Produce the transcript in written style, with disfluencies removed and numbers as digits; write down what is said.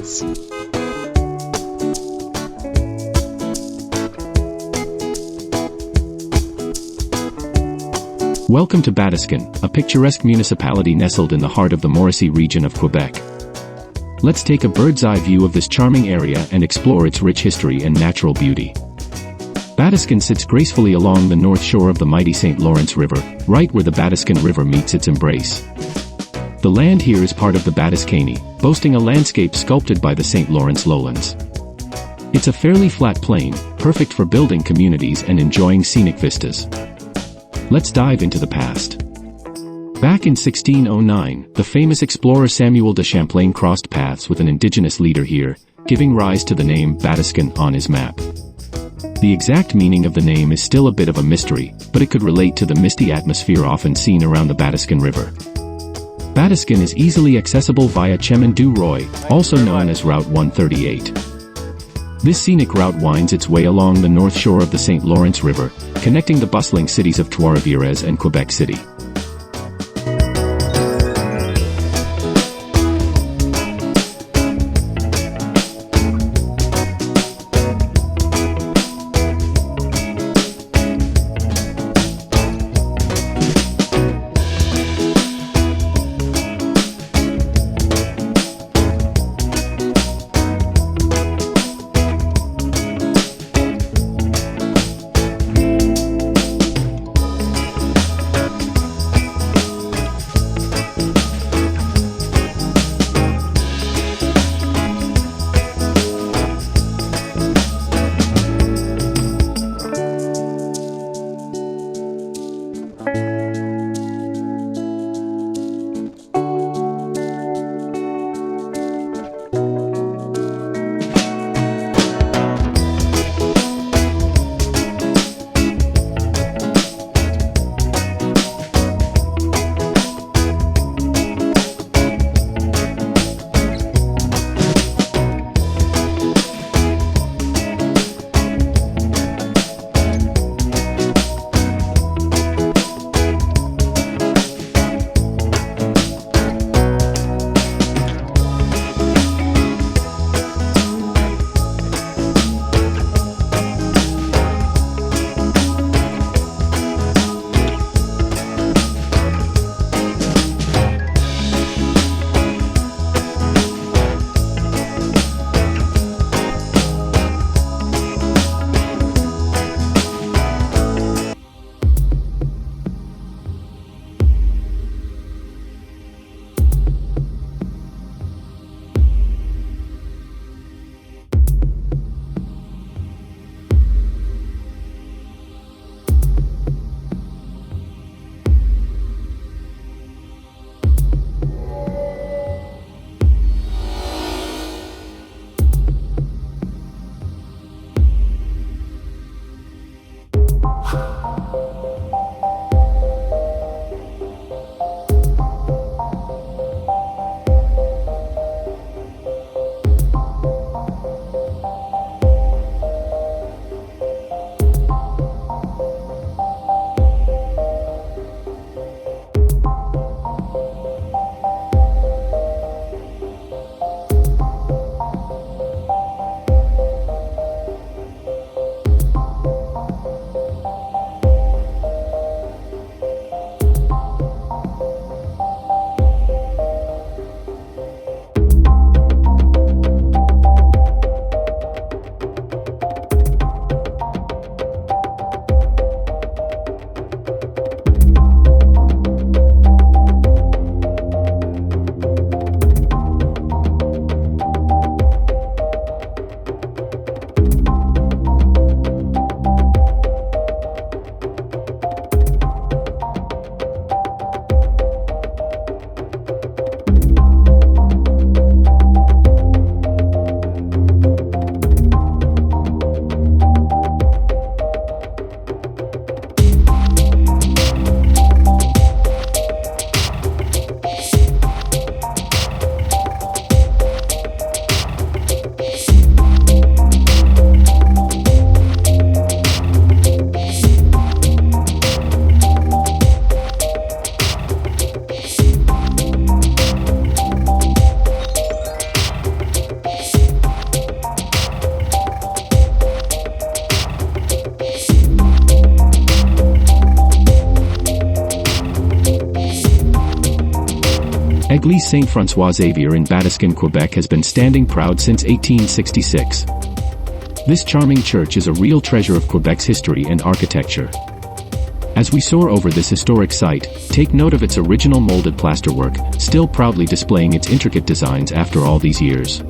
States. Welcome to Batiscan, a picturesque municipality nestled in the heart of the Mauricie region of Quebec. Let's take a bird's-eye view of this charming area and explore its rich history and natural beauty. Batiscan sits gracefully along the north shore of the mighty St. Lawrence River, right where the Batiscan River meets its embrace. The land here is part of the Batiscanie, boasting a landscape sculpted by the St. Lawrence lowlands. It's a fairly flat plain, perfect for building communities and enjoying scenic vistas. Let's dive into the past. Back in 1609, the famous explorer Samuel de Champlain crossed paths with an indigenous leader here, giving rise to the name Batiscan on his map. The exact meaning of the name is still a bit of a mystery, but it could relate to the misty atmosphere often seen around the Batiscan River. Batiscan is easily accessible via Chemin du Roi, also known as Route 138. This scenic route winds its way along the north shore of the St. Lawrence River, connecting the bustling cities of Trois-Rivières and Quebec City. L'église Saint-François Xavier in Batiscan, Quebec has been standing proud since 1866. This charming church is a real treasure of Quebec's history and architecture. As we soar over this historic site, take note of its original molded plasterwork, still proudly displaying its intricate designs after all these years.